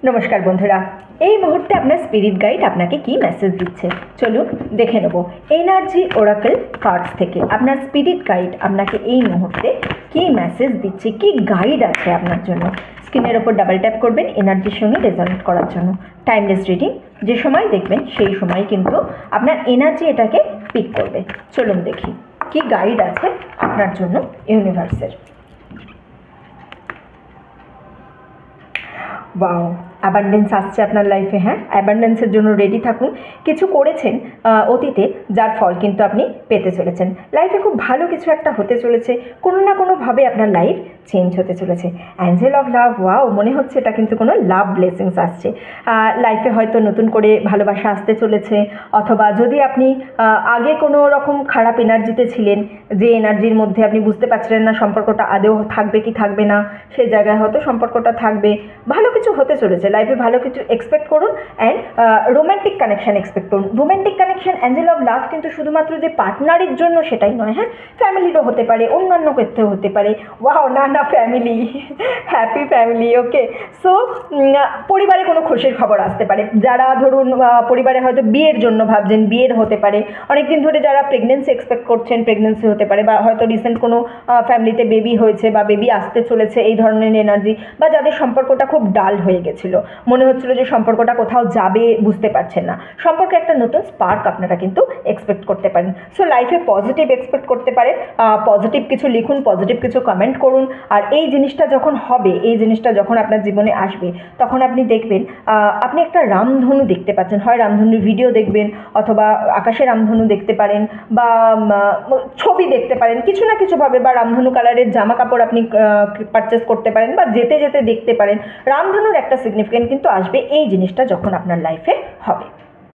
নমস্কার বন্ধুরা, এই মুহূর্তে আপনার স্পিরিট গাইড আপনাকে কি মেসেজ দিচ্ছে চলুন দেখে নেব। এনার্জি ওরাকেল কার্ডস থেকে আপনার স্পিরিট গাইড আপনাকে এই মুহূর্তে কি মেসেজ দিচ্ছে, কি গাইড আছে আপনার জন্য। স্ক্রিনের ওপর ডাবল ট্যাপ করবেন এনার্জির সঙ্গে রেজনেট করার জন্য। টাইমলেস রিডিং, যে সময় দেখবেন সেই সময় কিন্তু আপনার এনার্জি এটাকে পিক করবে। চলুন দেখি কি গাইড আছে আপনার জন্য ইউনিভার্সের। ওয়াও, অ্যাবান্ডেন্স আসছে আপনার লাইফে। হ্যাঁ, অ্যাবান্ডেন্সের জন্য রেডি থাকুন। কিছু করেছেন অতীতে, যার ফল কিন্তু আপনি পেতে চলেছেন। লাইফে খুব ভালো কিছু একটা হতে চলেছে, কোনো না কোনোভাবে আপনার লাইফ চেঞ্জ হতে চলেছে। অ্যাঞ্জেল অফ লাভ, ওয়াও, মনে হচ্ছে এটা কিন্তু কোনো লাভ ব্লেসিংস আসছে। লাইফে হয়তো নতুন করে ভালোবাসা আসতে চলেছে, অথবা যদি আপনি আগে কোনো রকম খারাপ এনার্জিতে ছিলেন, যে এনার্জির মধ্যে আপনি বুঝতে পারছিলেন না সম্পর্কটা আদৌ থাকবে কি থাকবে না, সেই জায়গায় হয়তো সম্পর্কটা থাকবে। ভালো কিছু হতে চলেছে লাইফে, ভালো কিছু এক্সপেক্ট করুন। অ্যান্ড রোম্যান্টিক কানেকশান এক্সপেক্ট করুন। Romantic connection, Angel of love কিন্তু শুধুমাত্র যে পার্টনারের জন্য সেটাই নয়। হ্যাঁ, ফ্যামিলিরও হতে পারে, অন্যান্য ক্ষেত্রেও হতে পারে। ওয়াও, না ফ্যামিলি, হ্যাপি ফ্যামিলি। ওকে, সো পরিবারে কোনো খুশির খবর আসতে পারে। যারা ধরুন পরিবারে হয়তো বিয়ের জন্য ভাবছেন, বিয়ের হতে পারে। অনেকদিন ধরে যারা প্রেগনেন্সি এক্সপেক্ট করছেন, প্রেগনেন্সি হতে পারে। বা হয়তো রিসেন্ট কোনো ফ্যামিলিতে বেবি হয়েছে বা বেবি আসতে চলেছে, এই ধরনের এনার্জি। বা যাদের সম্পর্কটা খুব ডাল হয়ে গেছিলো, মনে হচ্ছিলো যে সম্পর্কটা কোথাও যাবে, বুঝতে পারছেন না, সম্পর্কে একটা নতুন স্পার্ক আপনারা কিন্তু এক্সপেক্ট করতে পারেন। সো লাইফে পজিটিভ এক্সপেক্ট করতে পারেন। পজিটিভ কিছু লিখুন, পজিটিভ কিছু কমেন্ট করুন। আর এই জিনিসটা যখন হবে, এই জিনিসটা যখন আপনার জীবনে আসবে, তখন আপনি দেখবেন আপনি একটা রামধনু দেখতে পাচ্ছেন। হয় রামধনুর ভিডিও দেখবেন, অথবা আকাশে রামধনু দেখতে পারেন, বা ছবি দেখতে পারেন কিছু না কিছুভাবে, বা রামধনু কালারের জামা কাপড় আপনি পারচেস করতে পারেন, বা যেতে যেতে দেখতে পারেন। রামধনুর একটা সিগনিফিকেন্ট কিন্তু আসবে এই জিনিসটা যখন আপনার লাইফে হবে।